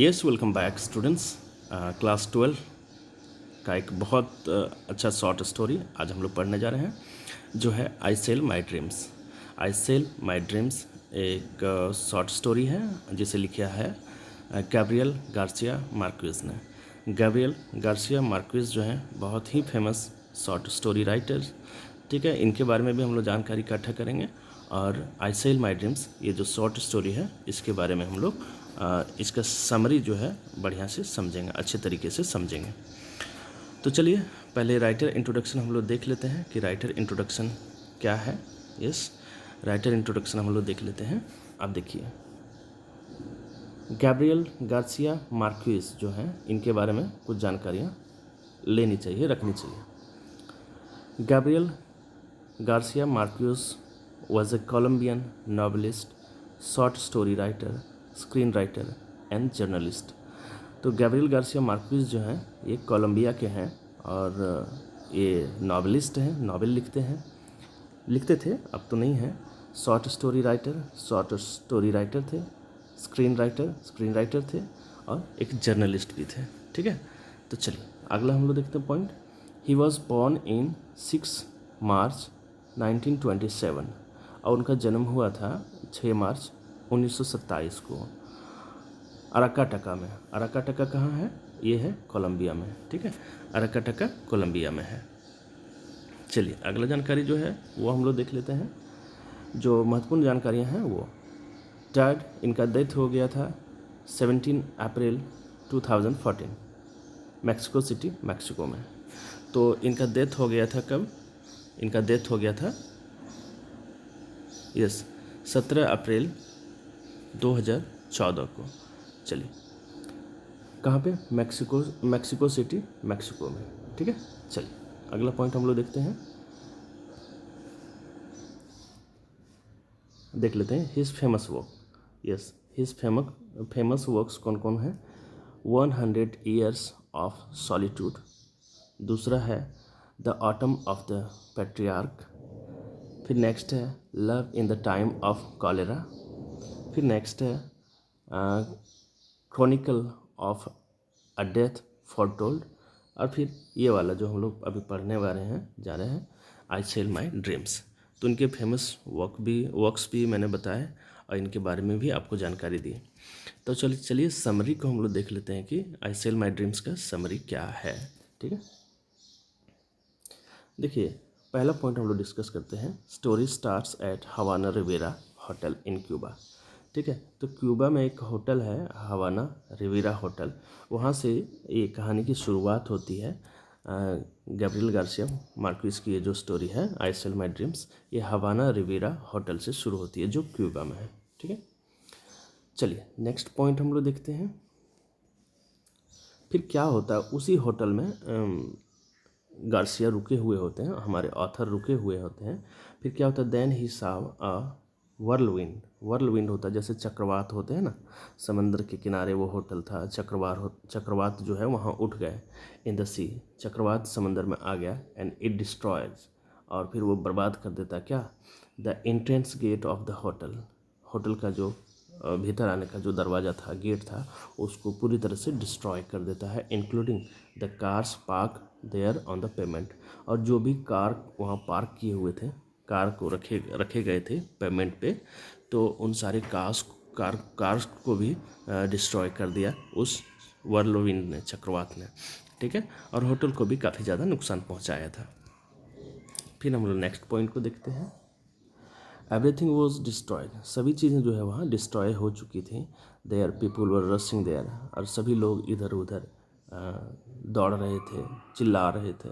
Yes, welcome back students. Class 12 का एक बहुत अच्छा शॉर्ट स्टोरी आज हम लोग पढ़ने जा रहे हैं, जो है I sell my dreams. I sell my dreams एक शॉर्ट स्टोरी है जिसे लिखा है गैब्रियल गार्सिया मार्क्वेज ने। गैब्रियल गार्सिया मार्क्वेज जो है बहुत ही फेमस शॉर्ट स्टोरी राइटर, ठीक है। इनके बारे में भी हम लोग जानकारी इकट्ठा करेंगे और आई सेल माई ड्रीम्स ये जो शॉर्ट स्टोरी है इसके बारे में हम लोग इसका समरी जो है बढ़िया से समझेंगे, अच्छे तरीके से समझेंगे। तो चलिए पहले राइटर इंट्रोडक्शन हम लोग देख लेते हैं कि राइटर इंट्रोडक्शन क्या है। यस, राइटर इंट्रोडक्शन हम लोग देख लेते हैं। आप देखिए, गैब्रियल गार्सिया मार्क्वेज जो है इनके बारे में कुछ जानकारियाँ लेनी चाहिए, रखनी चाहिए। Gabriel Garcia Marquez was a Colombian novelist, short story writer, screen writer and journalist. तो गैब्रियल गार्सिया मार्क्वेज जो हैं ये कोलंबिया के हैं और ये नॉवलिस्ट हैं, नावल लिखते थे, अब तो नहीं हैं। शॉर्ट स्टोरी राइटर थे, स्क्रीन राइटर थे और एक जर्नलिस्ट भी थे, ठीक है। तो चलिए अगला हम लोग देखते हैं point. He was born in 6 मार्च 1927 और उनका जन्म हुआ था 6 मार्च 1927 को अराकाटाका में। अराकाटाका कहाँ है? ये है कोलंबिया में, ठीक है। अराकाटाका कोलंबिया में है। चलिए अगला जानकारी जो है वो हम लोग देख लेते हैं। जो महत्वपूर्ण जानकारियाँ हैं वो डैड, इनका डेथ हो गया था 17 अप्रैल 2014 मैक्सिको सिटी, मैक्सिको में। तो इनका डेथ हो गया था कब? इनका डेथ हो गया था 17 अप्रैल 2014 को। चलिए कहाँ पे? मैक्सिको सिटी, मैक्सिको में, ठीक है। चलिए अगला पॉइंट हम लोग देखते हैं, देख लेते हैं his famous work. Yes, his famous works कौन कौन है? 100 ईयर्स ऑफ सॉलिट्यूड, दूसरा है the autumn of the patriarch, फिर नेक्स्ट है love in the time of cholera, फिर नेक्स्ट है क्रॉनिकल ऑफ अ डेथ फॉरटोल्ड, और फिर ये वाला जो हम लोग अभी पढ़ने वाले हैं जा रहे हैं आई सेल माई ड्रीम्स। तो इनके फेमस वर्क्स भी मैंने बताए और इनके बारे में भी आपको जानकारी दी। तो चलिए समरी को हम लोग देख लेते हैं कि आई सेल माई ड्रीम्स का समरी क्या है, ठीक है। देखिए पहला पॉइंट हम लोग डिस्कस करते हैं। Story starts at Havana Riviera hotel in Cuba, ठीक है। तो क्यूबा में एक होटल है हवाना रिवेरा होटल, वहाँ से ये कहानी की शुरुआत होती है। गैब्रियल गार्सिया मार्क्वेज की ये जो स्टोरी है आई सेल माई ड्रीम्स, ये हवाना रिवेरा होटल से शुरू होती है जो क्यूबा में है, ठीक है। चलिए नेक्स्ट पॉइंट हम लोग देखते हैं। फिर क्या होता है उसी होटल में गार्सिया रुके हुए होते हैं, हमारे ऑथर रुके हुए होते हैं। फिर क्या होता है? देन ही साव अ वर्लविंड होता है, जैसे चक्रवात होते हैं ना, समंदर के किनारे वो होटल था। चक्रवात जो है वहाँ उठ गए इन द सी, चक्रवात समंदर में आ गया एंड इट डिस्ट्रॉयज, और फिर वो बर्बाद कर देता क्या? The entrance gate of the hotel का जो भीतर आने का जो दरवाज़ा था, गेट था, उसको पूरी तरह से डिस्ट्रॉय कर देता है, including the cars park there on the pavement, और जो भी कार वहाँ पार्क किए हुए थे, कार को रखे गए थे पेमेंट पे, तो उन सारे कार्स को भी डिस्ट्रॉय कर दिया उस वर्लविंड ने, चक्रवात ने, ठीक है। और होटल को भी काफ़ी ज़्यादा नुकसान पहुँचाया था। फिर हम लोग नेक्स्ट पॉइंट को देखते हैं। एवरीथिंग वॉज डिस्ट्रॉयड, सभी चीज़ें जो है वहाँ डिस्ट्रॉय हो चुकी थी। There people were rushing there, और सभी लोग इधर उधर दौड़ रहे थे, चिल्ला रहे थे।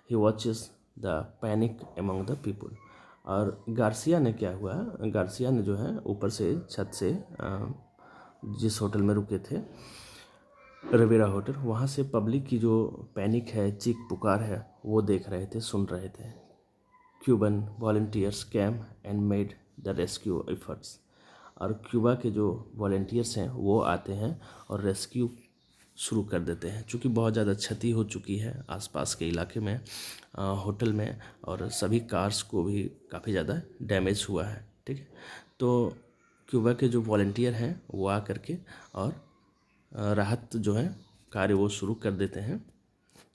He watches the panic among the people, और गार्सिया ने क्या हुआ? गार्सिया ने जो है ऊपर से छत से जिस होटल में रुके थे रिवेरा होटल, वहाँ से पब्लिक की जो पैनिक है, चीख पुकार है, वो देख रहे थे, सुन रहे थे। Cuban volunteers came and made the rescue efforts, और क्यूबा के जो वॉलंटियर्स हैं वो आते हैं और रेस्क्यू शुरू कर देते हैं, क्योंकि बहुत ज़्यादा क्षति हो चुकी है आसपास के इलाके में, होटल में, और सभी कार्स को भी काफ़ी ज़्यादा डैमेज हुआ है, ठीक है। तो क्यूबा के जो वॉलंटियर हैं वो आ करके और राहत जो है कार्य वो शुरू कर देते हैं।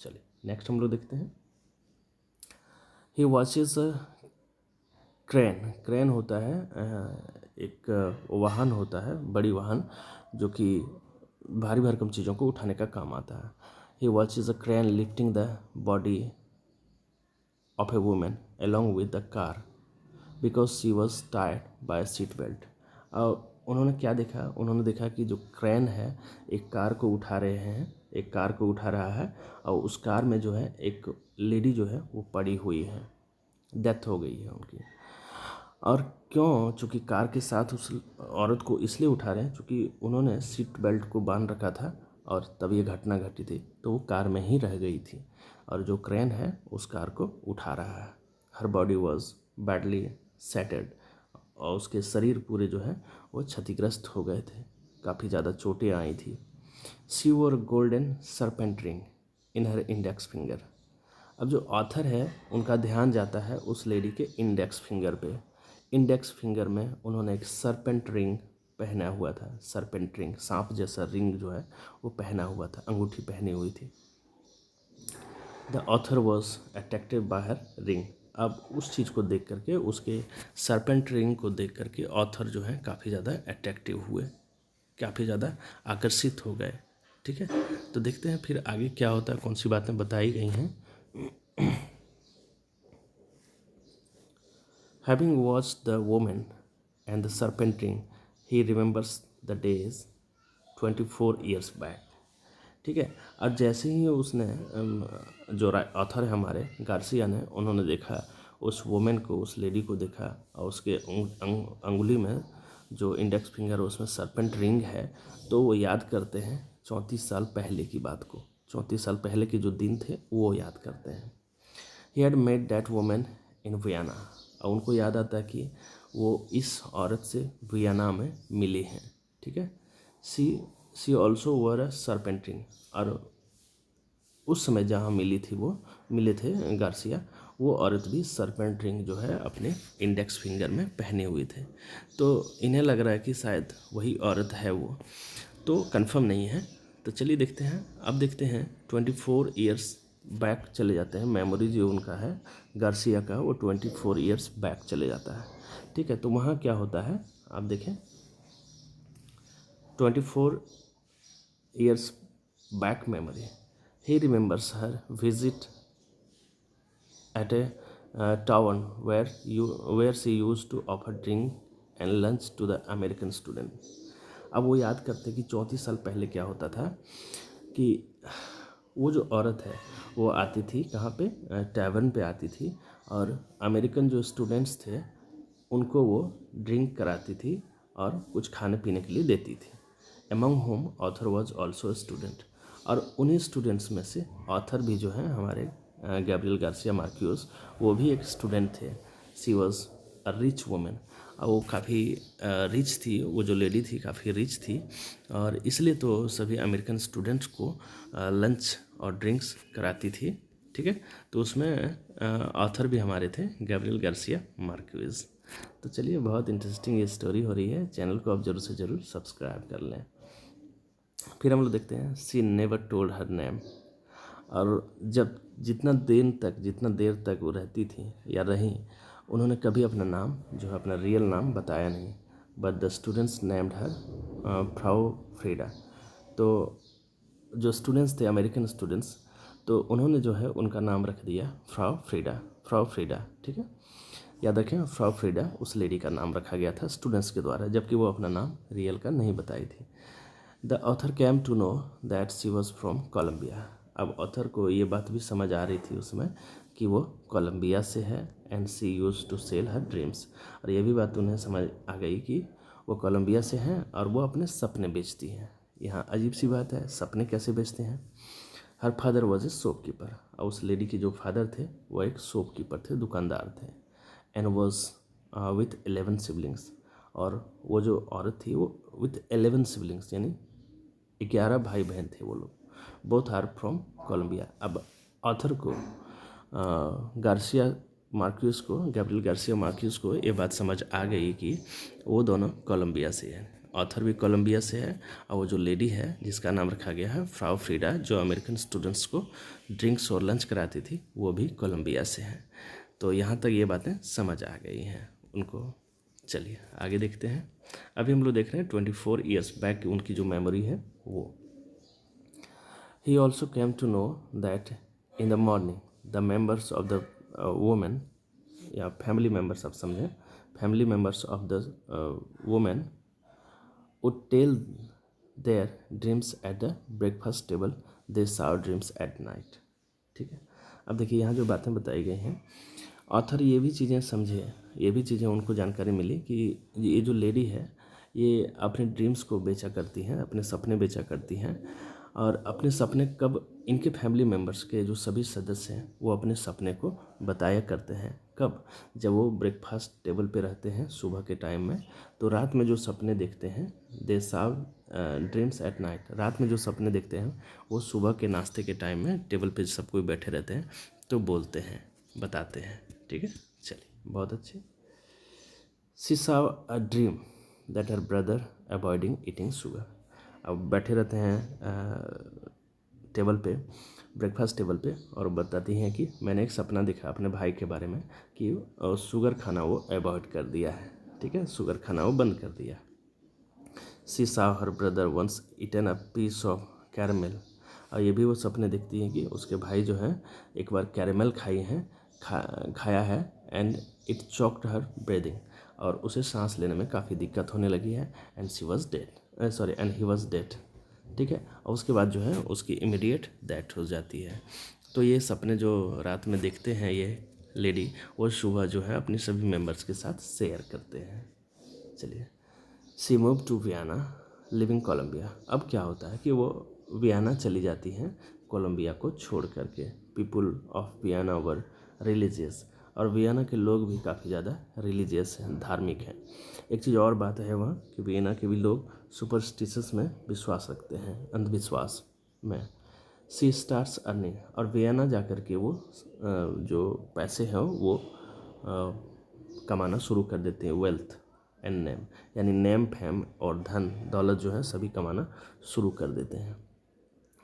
चलिए नेक्स्ट हम लोग देखते हैं। ही वॉचेस क्रेन। क्रेन होता है एक वाहन होता है, बड़ी वाहन जो कि भारी भरकम चीज़ों को उठाने का काम आता है। He watches a crane lifting the body of a women along with the car because she was tied by a seat belt। और उन्होंने क्या देखा, उन्होंने देखा कि जो क्रेन है एक कार को उठा रहे हैं, एक कार को उठा रहा है और उस कार में जो है एक लेडी जो है वो पड़ी हुई है, डेथ हो गई है उनकी। और क्यों, चूँकि कार के साथ उस औरत को इसलिए उठा रहे हैं चूँकि उन्होंने सीट बेल्ट को बांध रखा था और तब ये घटना घटी थी, तो वो कार में ही रह गई थी और जो क्रेन है उस कार को उठा रहा है। हर बॉडी वॉज बैडली सैटर्ड। और उसके शरीर पूरे जो है वो क्षतिग्रस्त हो गए थे, काफ़ी ज़्यादा चोटें आई थी। शी वोर golden serpent ring in her index finger. अब जो ऑथर है उनका ध्यान जाता है उस लेडी के इंडेक्स फिंगर पे। इंडेक्स फिंगर में उन्होंने एक सरपेंट रिंग पहना हुआ था। सरपेंट रिंग, सांप जैसा रिंग जो है वो पहना हुआ था, अंगूठी पहनी हुई थी। The author was attracted by her ring. अब उस चीज़ को देख करके, उसके सरपेंट रिंग को देख करके ऑथर जो है काफ़ी ज़्यादा अट्रैक्टिव हुए, काफ़ी ज़्यादा आकर्षित हो गए। ठीक है, तो देखते हैं फिर आगे क्या होता है, कौन सी बातें बताई गई हैं। Having watched the woman and the serpent ring, he remembers the days 24 years back। ठीक है, अब जैसे ही उसने जो ऑथर है हमारे गार्सिया ने, उन्होंने देखा उस वुमेन को, उस लेडी को देखा और उसके अंगुली में जो इंडेक्स फिंगर है उसमें सरपेंट रिंग है, तो वो याद करते हैं 34 साल पहले की बात को। 34 साल पहले के जो दिन थे वो याद करते हैं। He had made that women in Vienna. और उनको याद आता कि वो इस औरत से वियना में मिली हैं। ठीक है, सी ऑल्सो वर अ सरपेंट रिंग। और उस समय जहाँ मिली थी, वो मिले थे गार्सिया, वो औरत भी सरपेंट रिंग जो है अपने इंडेक्स फिंगर में पहने हुए थे। तो इन्हें लग रहा है कि शायद वही औरत है वो, तो कंफर्म नहीं है। तो चलिए देखते हैं। अब देखते हैं 24 ईयर्स बैक चले जाते हैं। मेमोरी जो उनका है गार्सिया का, वो 24 ईयर्स बैक चले जाता है। ठीक है, तो वहाँ क्या होता है आप देखें। 24 years back memory. He remembers her visit at a town where she used to offer drink and lunch to the American student। अब वो याद करते कि 34 साल पहले क्या होता था कि वो जो औरत है वो आती थी कहाँ पे, टैवर्न पे आती थी और अमेरिकन जो स्टूडेंट्स थे उनको वो ड्रिंक कराती थी और कुछ खाने पीने के लिए देती थी। Among home author was also student. और उन्हीं स्टूडेंट्स में से ऑथर भी जो है हमारे गैब्रियल गार्सिया मार्क्यूस, वो भी एक स्टूडेंट थे। सी वॉज अ रिच वुमेन। और वो काफ़ी रिच थी, वो जो लेडी थी काफ़ी रिच थी और इसलिए तो सभी अमेरिकन स्टूडेंट्स को लंच और ड्रिंक्स कराती थी। ठीक है, तो उसमें ऑथर भी हमारे थे गैब्रियल गार्सिया मार्क्यूस। तो चलिए, बहुत इंटरेस्टिंग ये स्टोरी हो रही है। चैनल को आप ज़रूर से ज़रूर सब्सक्राइब कर लें। फिर हम लोग देखते हैं सी नेवर टोल्ड हर नेम। और जब जितना देर तक वो रहती थी या रहीं, उन्होंने कभी अपना नाम जो है, अपना रियल नाम बताया नहीं। But the students named her Frau Frida. तो जो स्टूडेंट्स थे, अमेरिकन स्टूडेंट्स, तो उन्होंने जो है उनका नाम रख दिया फ्राउ फ्रीडा। फ्राउ फ्रीडा, ठीक है, याद रखें, फ्राउ फ्रीडा उस लेडी का नाम रखा गया था स्टूडेंट्स के द्वारा, जबकि वो अपना नाम रियल का नहीं बताई थी। The author came to know that she was from Colombia. अब ऑथर को ये बात भी समझ आ रही थी उसमें कि वो कोलम्बिया से है। And she used to sell her dreams. और ये भी बात उन्हें समझ आ गई कि वो कोलम्बिया से हैं और वो अपने सपने बेचती हैं। यहाँ अजीब सी बात है, सपने कैसे बेचते हैं। Her father was a shopkeeper. और उस लेडी के जो फादर थे वो एक शॉपकीपर थे, दुकानदार थे। And was with 11 siblings. और वो जो औरत थी वो विथ 11 सिबलिंग्स, यानी 11 भाई बहन थे वो लोग। Both are from Colombia. अब ऑथर को गार्सिया मार्क्यूस को, गैब्रियल गार्सिया मार्क्यूस को ये बात समझ आ गई कि वो दोनों कोलम्बिया से हैं ऑथर भी कोलंबिया से है, और वो जो लेडी है जिसका नाम रखा गया है फ्राउ फ्रीडा, जो अमेरिकन स्टूडेंट्स को ड्रिंक्स और लंच कराती थी, वो भी कोलंबिया से है। तो यहाँ तक ये बातें समझ आ गई हैं उनको। चलिए आगे देखते हैं। अभी हम लोग देख रहे हैं 24 ईयर्स बैक उनकी जो मेमोरी है वो। He also came to know that in the morning the members of the woman, या फैमिली मेम्बर्स आप समझें, family members of the woman would tell their dreams at the breakfast table, they saw dreams at night। ठीक है, अब देखिए यहाँ जो बातें बताई गई हैं, ऑथर ये भी चीज़ें समझे, ये भी चीज़ें उनको जानकारी मिली कि ये जो लेडी है ये अपने ड्रीम्स को बेचा करती हैं, अपने सपने बेचा करती हैं, और अपने सपने कब इनके फैमिली मेम्बर्स के जो सभी सदस्य हैं वो अपने सपने को बताया करते हैं कब, जब वो ब्रेकफास्ट टेबल पे रहते हैं सुबह के टाइम में, तो रात में जो सपने देखते हैं दे साव ड्रीम्स एट नाइट, रात में जो सपने देखते हैं वो सुबह के नाश्ते के टाइम में टेबल पे सब कोई बैठे रहते हैं तो बोलते हैं, बताते हैं। ठीक है, चलिए बहुत अच्छे। She saw a dream that her brother avoiding eating sugar। अब बैठे रहते हैं टेबल पे, ब्रेकफास्ट टेबल पे, और बताती हैं कि मैंने एक सपना देखा अपने भाई के बारे में कि शुगर खाना वो अवॉइड कर दिया है। ठीक है, शुगर खाना वो बंद कर दिया। She saw her brother once eaten a piece of caramel। और ये भी वो सपने देखती हैं कि उसके भाई जो है एक बार कैरेमल खाया है, and it choked her breathing, और उसे सांस लेने में काफ़ी दिक्कत होने लगी है, and she was dead, sorry and he was dead. ठीक है, और उसके बाद जो है उसकी इमीडिएट डेथ हो जाती है। तो ये सपने जो रात में देखते हैं ये लेडी, वो सुबह जो है अपनी सभी मेंबर्स के साथ शेयर करते हैं। चलिए, she move to Vienna leaving Colombia. अब क्या होता है कि वो वियना चली जाती हैं कोलंबिया को छोड़ करके। People of Vienna were religious, और वियना के लोग भी काफ़ी ज़्यादा रिलीजियस हैं, धार्मिक हैं। एक चीज़ और बात है वहाँ कि वियना के भी लोग सुपरस्टिशस में विश्वास रखते हैं, अंधविश्वास में। सी स्टार्ट्स अर्निंग, और वियना जा कर के वो जो पैसे हैं वो कमाना शुरू कर देते हैं। वेल्थ एंड नेम, यानी नेम फेम और धन दौलत जो है सभी कमाना शुरू कर देते हैं।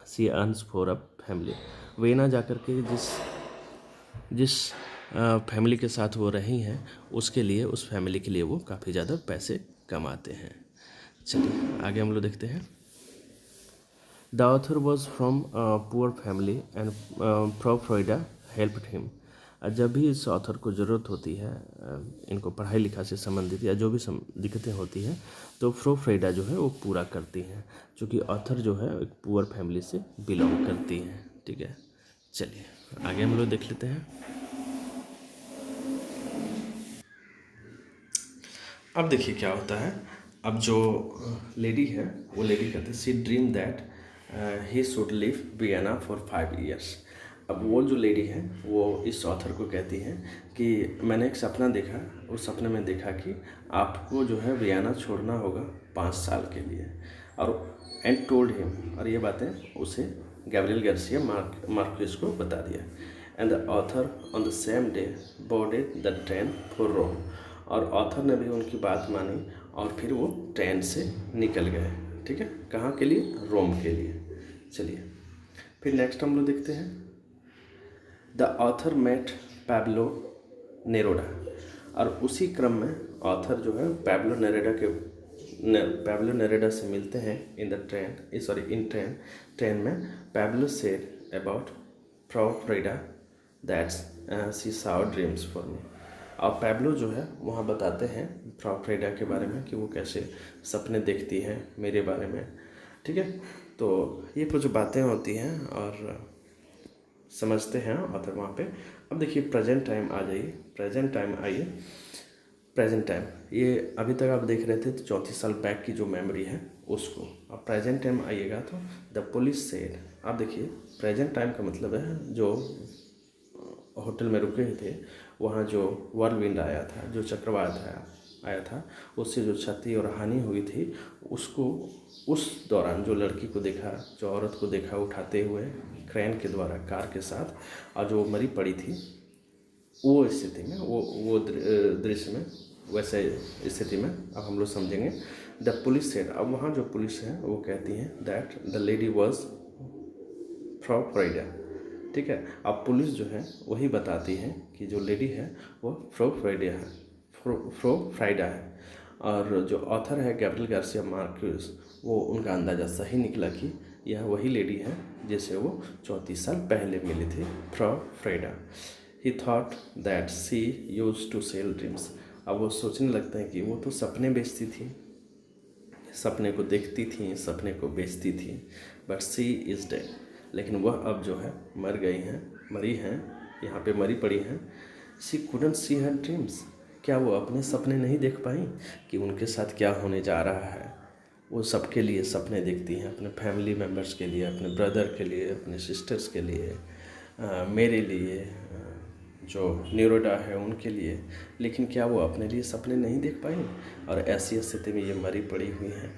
She earns for a family, Vienna जा कर के जिस फैमिली के साथ वो रही हैं उसके लिए, उस फैमिली के लिए वो काफ़ी ज़्यादा पैसे कमाते हैं। चलिए आगे हम लोग देखते हैं। The author was from poor family and from Frida helped him. जब भी इस ऑथर को ज़रूरत होती है, इनको पढ़ाई लिखाई से संबंधित या जो भी दिक्कतें होती हैं, तो फ्रो फ्राइडा जो है वो पूरा करती हैं, क्योंकि ऑथर जो है एक पुअर फैमिली से बिलोंग करती हैं। ठीक है, चलिए आगे हम लोग देख लेते हैं। अब देखिए क्या होता है। अब जो लेडी है वो लेडी कहते हैं she dream that he should live Vienna for 5 years. अब वो जो लेडी है वो इस ऑथर को कहती हैं कि मैंने एक सपना देखा, उस सपने में देखा कि आपको जो है वियना छोड़ना होगा 5 साल के लिए, और एंड टोल्ड हिम, और ये बातें उसे गैब्रियल गार्सिया मार्क्वेज को बता दिया। And the author on the same day boarded the train for Rome, और ऑथर ने भी उनकी बात मानी और फिर वो ट्रेन से निकल गए। ठीक है, कहाँ के लिए? रोम के लिए। चलिए फिर नेक्स्ट हम लोग देखते हैं। The author met Pablo Neruda, और उसी क्रम में ऑथर जो है पैब्लो नेरुदा से मिलते हैं इन ट्रेन में। Pablo said about fro Friday that's she saw dreams for me, और पैब्लो जो है वहाँ बताते हैं फ्रॉ फ्राइडा के बारे में कि वो कैसे सपने देखती हैं मेरे बारे में। ठीक है, तो ये कुछ बातें होती हैं और समझते हैं ऑथर वहाँ पे। अब देखिए प्रेजेंट टाइम आ जाइए, प्रेजेंट टाइम ये अभी तक आप देख रहे थे तो 34 साल बैक की जो मेमोरी है उसको। अब प्रेजेंट टाइम आइएगा तो द पुलिस सेड, आप देखिए प्रेजेंट टाइम का मतलब है जो होटल में रुके थे वहाँ जो व्हर्लविंड आया था, जो चक्रवात आया था, उससे जो क्षति और हानि हुई थी उसको, उस दौरान जो लड़की को देखा, जो औरत को देखा उठाते हुए क्रेन के द्वारा कार के साथ, और जो मरी पड़ी थी, वो स्थिति में, वो दृश्य में, वैसे स्थिति में अब हम लोग समझेंगे द पुलिस सेड, अब वहाँ जो पुलिस है वो कहती है that the lady was from Friday, ठीक है। अब पुलिस जो है वही बताती है कि जो लेडी है वो फ्रो फ्राइडा है, फ्रो फ्राइडा है। और जो ऑथर है गैब्रियल गार्सिया मार्क्वेज, वो उनका अंदाज़ा सही निकला कि यह वही लेडी है जिसे वो 34 साल पहले मिली थी, Frau Frida. He thought that she used to sell dreams, अब वो सोचने लगते हैं कि वो तो सपने बेचती थी, सपने को देखती थी, सपने को बेचती थी, बट सी इज़ डेड, लेकिन वह अब जो है मर गई हैं, मरी हैं, यहाँ पे मरी पड़ी हैं। सी कुडंट सी हर ड्रीम्स, क्या वो अपने सपने नहीं देख पाई कि उनके साथ क्या होने जा रहा है। वो सबके लिए सपने देखती हैं, अपने फैमिली मेम्बर्स के लिए, अपने ब्रदर के लिए, अपने सिस्टर्स के लिए, मेरे लिए, जो न्यूरोडा है उनके लिए, लेकिन क्या वो अपने लिए सपने नहीं देख पाई और ऐसी स्थिति में ये मरी पड़ी हुई हैं।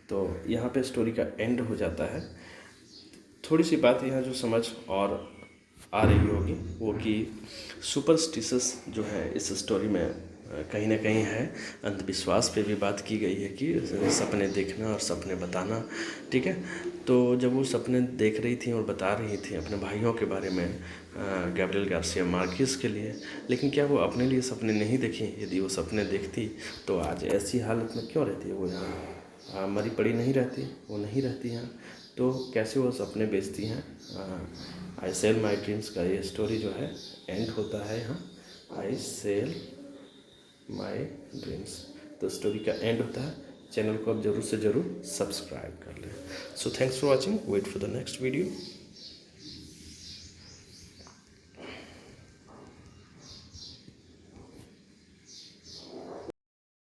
तो यहाँ पे स्टोरी का एंड हो जाता है। थोड़ी सी बात यहाँ जो समझ और आ रही होगी वो कि सुपरस्टिशस जो है इस स्टोरी में कहीं ना कहीं है, अंधविश्वास पे भी बात की गई है कि सपने देखना और सपने बताना, ठीक है। तो जब वो सपने देख रही थी और बता रही थी अपने भाइयों के बारे में गैब्रियल गार्सिया मार्क्वेज के लिए, लेकिन क्या वो अपने लिए सपने नहीं देखी? यदि वो सपने देखती तो आज ऐसी हालत में क्यों रहती है? वो यहाँ मरी पड़ी नहीं रहती, वो नहीं रहती यहाँ, तो कैसे वो सपने बेचती हैं? आई सेल माई ड्रीम्स का ये स्टोरी जो है एंड होता है यहाँ, आई सेल माई ड्रीम्स, तो स्टोरी का एंड होता है। चैनल को आप ज़रूर से ज़रूर सब्सक्राइब कर लें। So thanks for watching, wait for the next video.